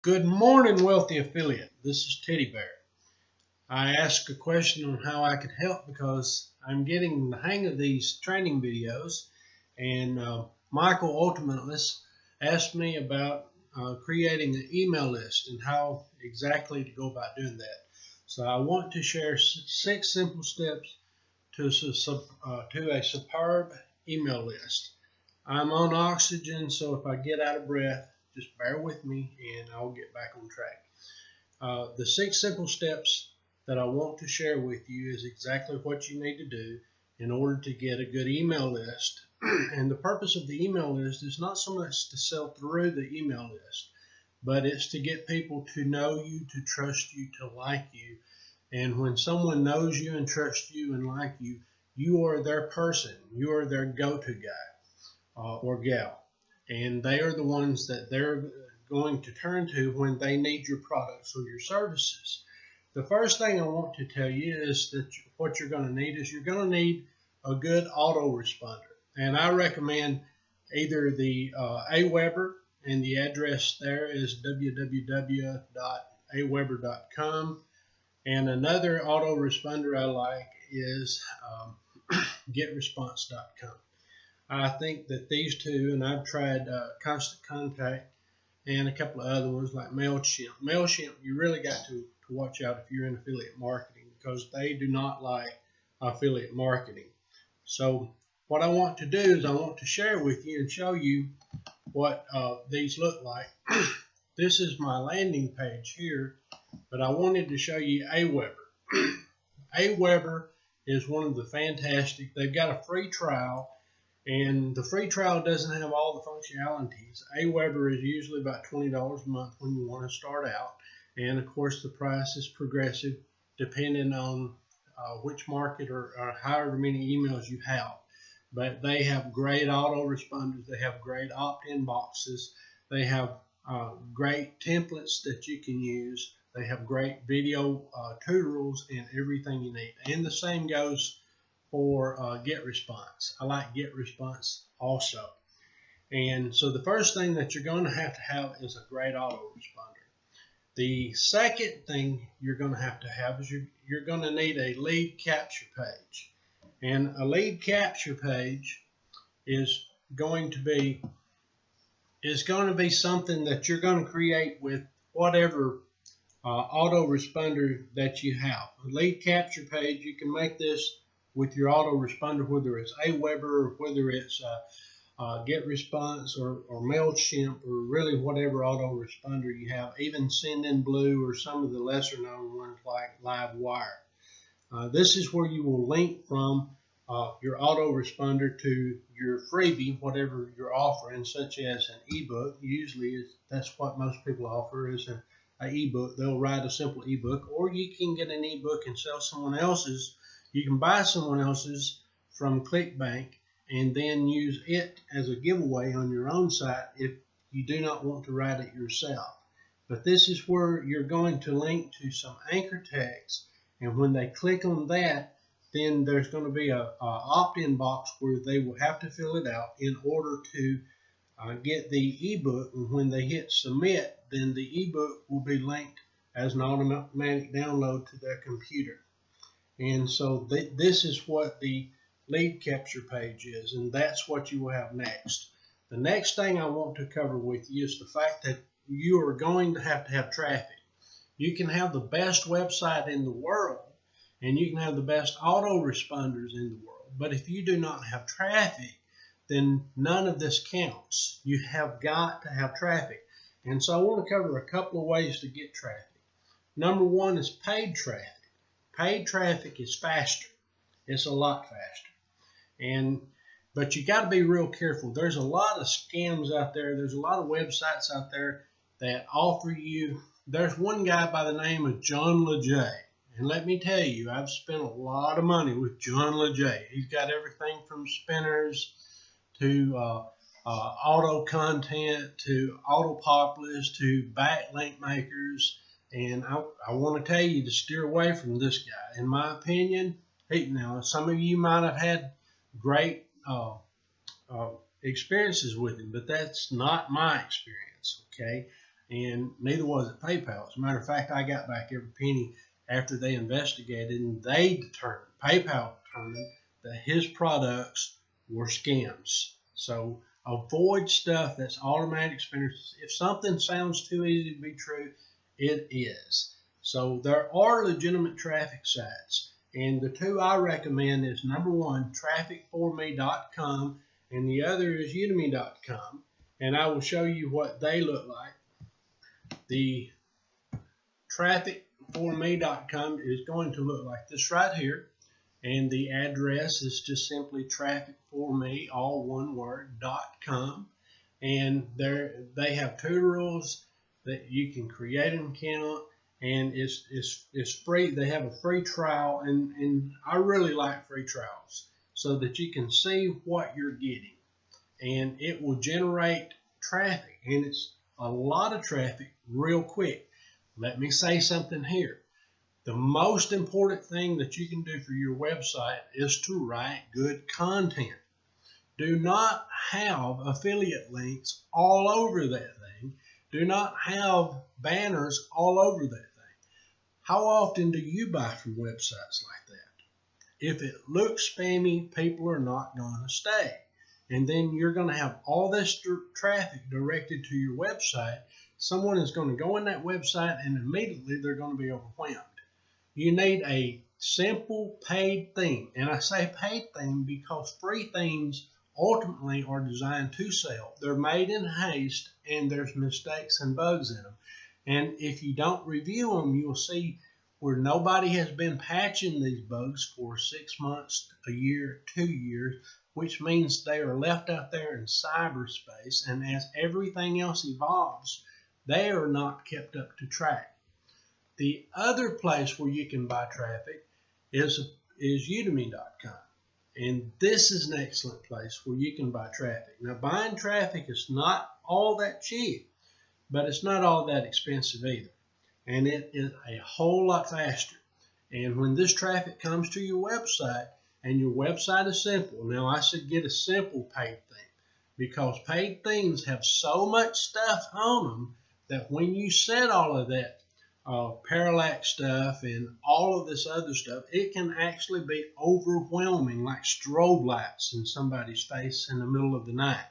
Good morning, wealthy affiliate. This is Teddy Bear. I asked a question on how I could help because I'm getting the hang of these training videos, and Michael ultimately asked me about creating an email list and how exactly to go about doing that. So I want to share 6 simple steps to a superb email list. I'm on oxygen, so if I get out of breath, just bear with me and I'll get back on track. The 6 simple steps that I want to share with you is exactly what you need to do in order to get a good email list. And the purpose of the email list is not so much to sell through the email list, but it's to get people to know you, to trust you, to like you. And when someone knows you and trusts you and like you, you are their person. You are their go-to guy or gal. And they are the ones that they're going to turn to when they need your products or your services. The first thing I want to tell you is that what you're going to need is you're going to need a good autoresponder. And I recommend either the Aweber, and the address there is www.aweber.com. And another autoresponder I like is getresponse.com. I think that these two, and I've tried Constant Contact and a couple of other ones like MailChimp. MailChimp, you really got to watch out if you're in affiliate marketing because they do not like affiliate marketing. So what I want to do is I want to share with you and show you what these look like. This is my landing page here, but I wanted to show you Aweber. Aweber is one of the fantastic, they've got a free trial. And the free trial doesn't have all the functionalities. Aweber is usually about $20 a month when you want to start out. And of course, the price is progressive depending on which market or however many emails you have. But they have great autoresponders. They have great opt-in boxes. They have great templates that you can use. They have great video tutorials and everything you need. And the same goes for GetResponse. I like GetResponse also. And so the first thing that you're going to have is a great autoresponder. The second thing you're going to have is you're going to need a lead capture page. And a lead capture page is going to be something that you're going to create with whatever autoresponder that you have. A lead capture page, you can make this with your autoresponder, whether it's Aweber or whether it's GetResponse or MailChimp or really whatever autoresponder you have, even Sendinblue or some of the lesser known ones like Livewire. This is where you will link from your autoresponder to your freebie, whatever you're offering, such as an ebook. Usually that's what most people offer is an ebook. They'll write a simple ebook, or you can get an ebook and sell someone else's. You can buy someone else's from ClickBank and then use it as a giveaway on your own site if you do not want to write it yourself. But this is where you're going to link to some anchor text, and when they click on that, then there's going to be a opt-in box where they will have to fill it out in order to get the ebook. And when they hit submit, then the ebook will be linked as an automatic download to their computer. And so this is what the lead capture page is, and that's what you will have next. The next thing I want to cover with you is the fact that you are going to have traffic. You can have the best website in the world, and you can have the best autoresponders in the world, but if you do not have traffic, then none of this counts. You have got to have traffic. And so I want to cover a couple of ways to get traffic. Number one is paid traffic. Paid traffic is faster. It's a lot faster. But you got to be real careful. There's a lot of scams out there. There's a lot of websites out there that offer you. There's one guy by the name of John LeJay. And let me tell you, I've spent a lot of money with John LeJay. He's got everything from spinners to auto content to auto populars to backlink makers. And I want to tell you to steer away from this guy. In my opinion, now some of you might have had great experiences with him, but that's not my experience, okay? and neither was it PayPal. As a matter of fact, I got back every penny after they investigated, and PayPal determined that his products were scams. So avoid stuff that's automatic spenders. If something sounds too easy to be true, it is. So there are legitimate traffic sites, and the two I recommend is number one, trafficforme.com, and the other is udemy.com, and I will show you what they look like. The trafficforme.com is going to look like this right here, and the address is just simply trafficforme, all one word, .com, and they have tutorials that you can create an account, and it's free. They have a free trial, and I really like free trials so that you can see what you're getting, and it will generate traffic, and it's a lot of traffic real quick. Let me say something here. The most important thing that you can do for your website is to write good content. Do not have affiliate links all over that thing. Do not have banners all over that thing. How often do you buy from websites like that? If it looks spammy, people are not going to stay. And then you're going to have all this traffic directed to your website. Someone is going to go in that website, and immediately they're going to be overwhelmed. You need a simple paid theme. And I say paid theme because free themes ultimately are designed to sell. They're made in haste, and there's mistakes and bugs in them. And if you don't review them, you'll see where nobody has been patching these bugs for 6 months, a year, 2 years, which means they are left out there in cyberspace. And as everything else evolves, they are not kept up to track. The other place where you can buy traffic is udemy.com. And this is an excellent place where you can buy traffic. Now, buying traffic is not all that cheap, but it's not all that expensive either. And it is a whole lot faster. And when this traffic comes to your website, and your website is simple, now I said get a simple paid theme, because paid themes have so much stuff on them that when you set all of that parallax stuff and all of this other stuff, it can actually be overwhelming, like strobe lights in somebody's face in the middle of the night.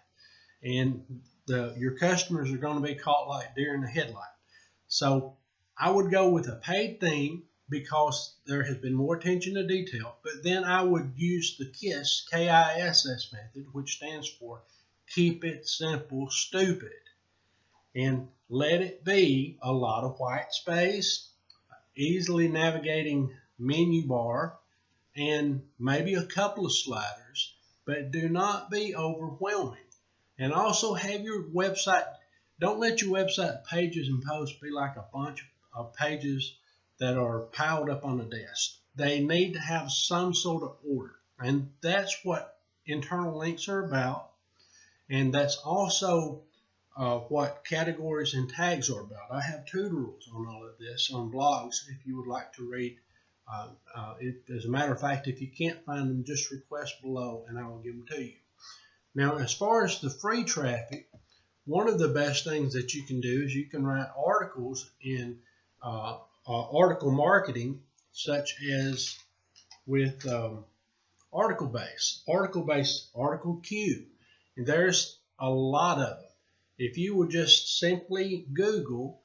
And your customers are going to be caught like deer in the headlight. So I would go with a paid theme because there has been more attention to detail, but then I would use the KISS, K-I-S-S method, which stands for Keep It Simple Stupid. And let it be a lot of white space, easily navigating menu bar, and maybe a couple of sliders, but do not be overwhelming. And also have your website, don't let your website pages and posts be like a bunch of pages that are piled up on a desk. They need to have some sort of order. And that's what internal links are about. And that's also what categories and tags are about. I have tutorials on all of this on blogs if you would like to read. As a matter of fact, if you can't find them, just request below and I will give them to you. Now, as far as the free traffic, one of the best things that you can do is you can write articles in article marketing, such as with ArticleBase, Article Q. And there's a lot of them. If you will just simply Google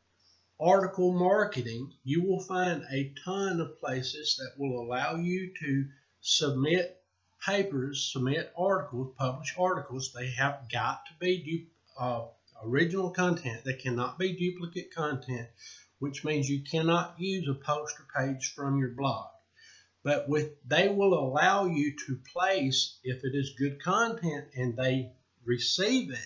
article marketing, you will find a ton of places that will allow you to submit papers, submit articles, publish articles. They have got to be original content. They cannot be duplicate content, which means you cannot use a poster page from your blog. But they will allow you to place, if it is good content and they receive it,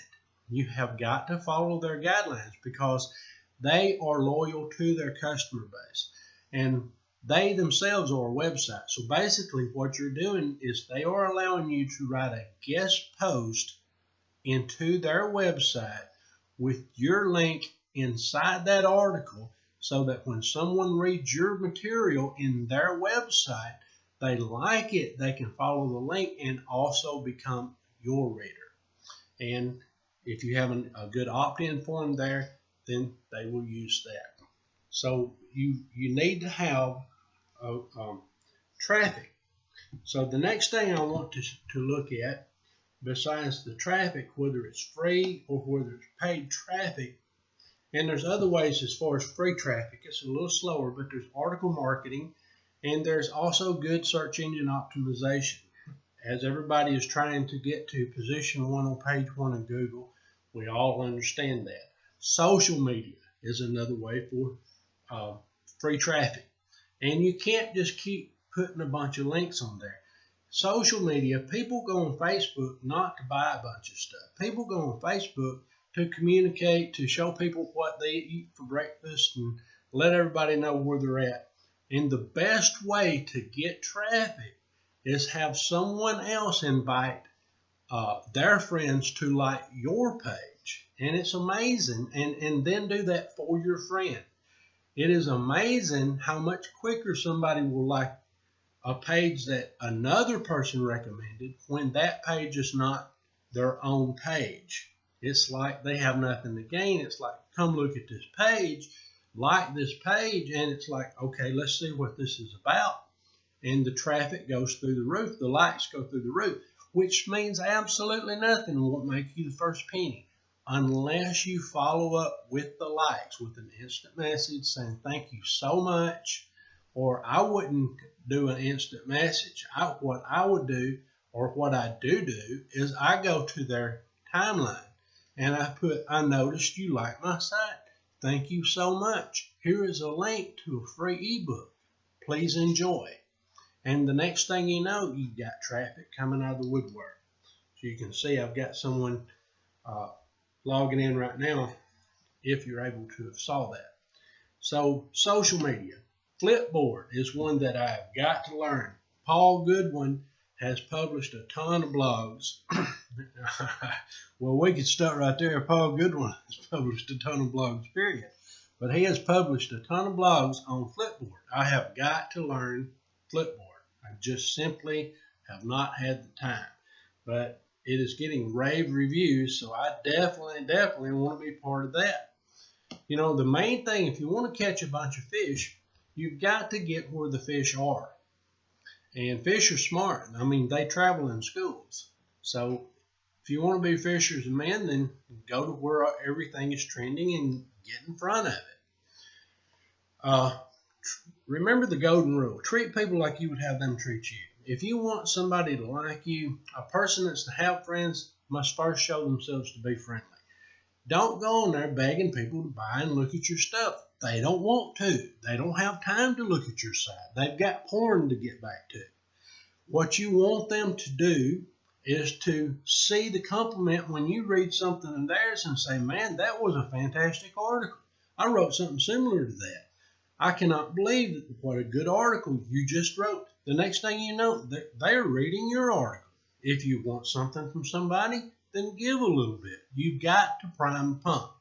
you have got to follow their guidelines because they are loyal to their customer base. And they themselves are a website. So basically what you're doing is they are allowing you to write a guest post into their website with your link inside that article, so that when someone reads your material in their website, they like it, they can follow the link and also become your reader. And if you have a good opt-in form there, then they will use that. So you need to have traffic. So the next thing I want to look at, besides the traffic, whether it's free or whether it's paid traffic, and there's other ways as far as free traffic. It's a little slower, but there's article marketing, and there's also good search engine optimization. As everybody is trying to get to position 1 on page 1 in Google, we all understand that. Social media is another way for free traffic. And you can't just keep putting a bunch of links on there. Social media, people go on Facebook not to buy a bunch of stuff. People go on Facebook to communicate, to show people what they eat for breakfast and let everybody know where they're at. And the best way to get traffic is have someone else invite their friends to like your page. And it's amazing. And then do that for your friend. It is amazing how much quicker somebody will like a page that another person recommended when that page is not their own page. It's like they have nothing to gain. It's like, come look at this page, like this page, and it's like, okay, let's see what this is about. And the traffic goes through the roof. The likes go through the roof, which means absolutely nothing and won't make you the first penny unless you follow up with the likes with an instant message saying thank you so much. Or I wouldn't do an instant message. What I would do, or what I do is I go to their timeline and I put, I noticed you like my site. Thank you so much. Here is a link to a free ebook. Please enjoy. And the next thing you know, you got traffic coming out of the woodwork. So you can see I've got someone logging in right now, if you're able to have saw that. So social media. Flipboard is one that I've got to learn. Paul Goodwin has published a ton of blogs. Well, we could start right there. Paul Goodwin has published a ton of blogs, period. But he has published a ton of blogs on Flipboard. I have got to learn Flipboard. I just simply have not had the time. But it is getting rave reviews, so I definitely want to be part of that. You know, the main thing, if you want to catch a bunch of fish, you've got to get where the fish are. And fish are smart. I mean, they travel in schools. So if you want to be fishers and men, then go to where everything is trending and get in front of it. Remember the golden rule. Treat people like you would have them treat you. If you want somebody to like you, a person that's to have friends must first show themselves to be friendly. Don't go on there begging people to buy and look at your stuff. They don't want to. They don't have time to look at your site. They've got porn to get back to. What you want them to do is to see the compliment when you read something in theirs and say, man, that was a fantastic article. I wrote something similar to that. I cannot believe what a good article you just wrote. The next thing you know, they're reading your article. If you want something from somebody, then give a little bit. You've got to prime the pump.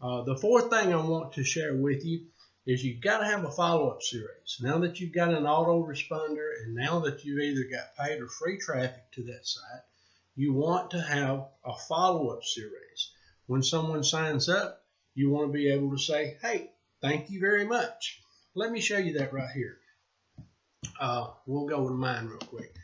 The fourth thing I want to share with you is you've got to have a follow-up series. Now that you've got an autoresponder and now that you've either got paid or free traffic to that site, you want to have a follow-up series. When someone signs up, you want to be able to say, hey, thank you very much. Let me show you that right here. We'll go with mine real quick.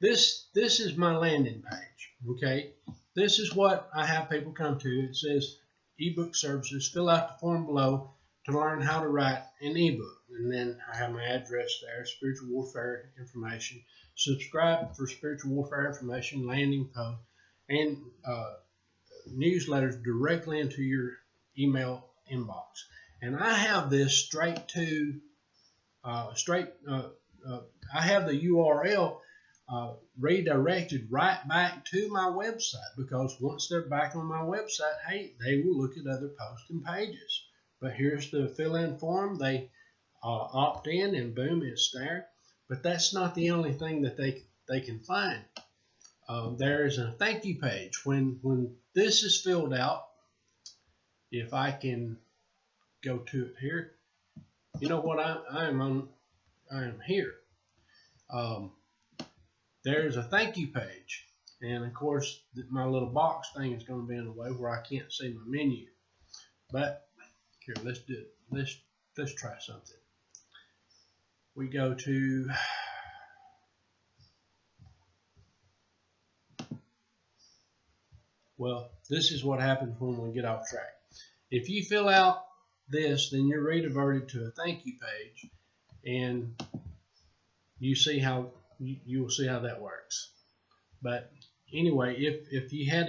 This is my landing page, okay? This is what I have people come to. It says ebook services. Fill out the form below to learn how to write an ebook. And then I have my address there, spiritual warfare information. Subscribe for spiritual warfare information, landing post, and newsletters directly into your email inbox. And I have this straight to I have the URL redirected right back to my website, because once they're back on my website, hey, they will look at other posts and pages. But here's the fill-in form. They opt in, and boom, it's there. But that's not the only thing that they can find. There is a thank you page. When this is filled out, if I can go to it here, you know what, I am here. There's a thank you page, and of course my little box thing is going to be in the way where I can't see my menu. But here, let's do it. Let's try something. We go to well, this is what happens when we get off track. If you fill out this, then you're rediverted to a thank you page, and you see how you will see how that works. But anyway, if you had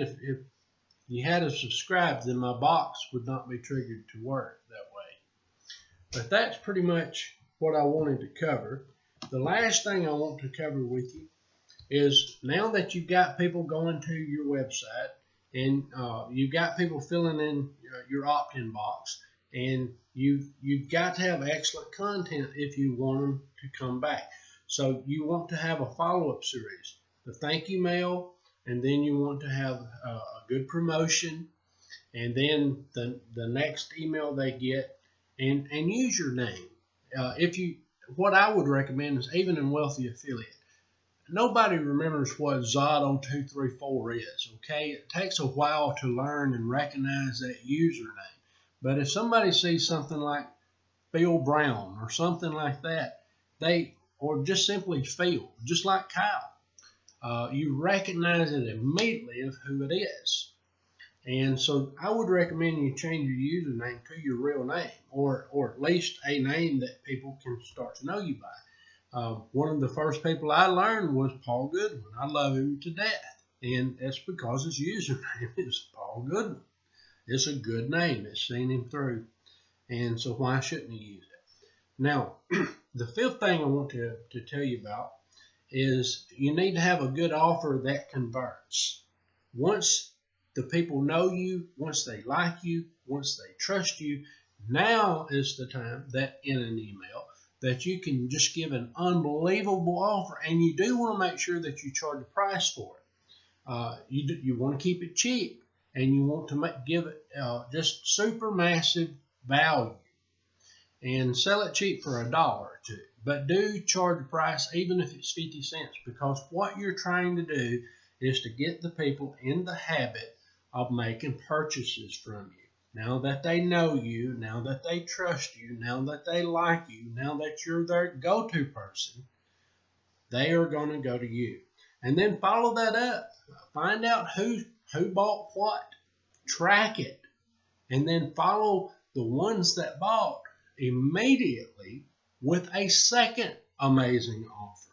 to subscribe, then my box would not be triggered to work that way. But that's pretty much what I wanted to cover. The last thing I want to cover with you is, now that you've got people going to your website, and you've got people filling in your opt-in box, and you've got to have excellent content if you want them to come back. So you want to have a follow-up series, the thank you mail, and then you want to have a good promotion, and then the next email they get, and use your name. What I would recommend is, even in Wealthy Affiliate, nobody remembers what Zotto234 is, okay? It takes a while to learn and recognize that username. But if somebody sees something like Phil Brown or something like that, or just simply Phil, just like Kyle, you recognize it immediately of who it is. And so I would recommend you change your username to your real name, or at least a name that people can start to know you by. One of the first people I learned was Paul Goodwin. I love him to death, and that's because his username is Paul Goodwin. It's a good name. It's seen him through, and so why shouldn't you use it? Now, the fifth thing I want to tell you about is, you need to have a good offer that converts. Once the people know you, once they like you, once they trust you, now is the time that in an email that you can just give an unbelievable offer, and you do want to make sure that you charge a price for it. You want to keep it cheap, and you want to give it just super massive value, and sell it cheap for $1 or $2. But do charge a price, even if it's 50 cents, because what you're trying to do is to get the people in the habit of making purchases from you. Now that they know you, now that they trust you, now that they like you, now that you're their go-to person, they are going to go to you. And then follow that up. Find out who bought what. Track it. And then follow the ones that bought immediately with a second amazing offer.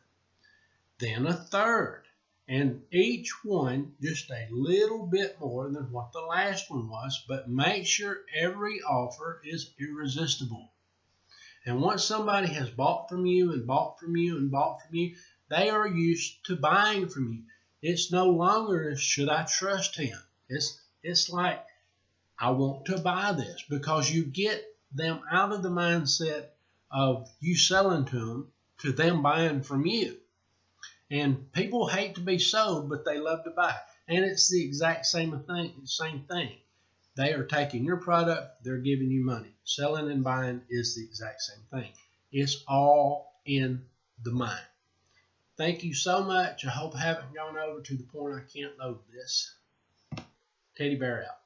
Then a third. And each one just a little bit more than what the last one was, but make sure every offer is irresistible. And once somebody has bought from you and bought from you and bought from you, they are used to buying from you. It's no longer, should I trust him? It's like, I want to buy this, because you get them out of the mindset of you selling to them buying from you. And people hate to be sold, but they love to buy. And it's the exact same thing. They are taking your product, they're giving you money. Selling and buying is the exact same thing. It's all in the mind. Thank you so much. I hope I haven't gone over to the point I can't load this. Teddy Bear out.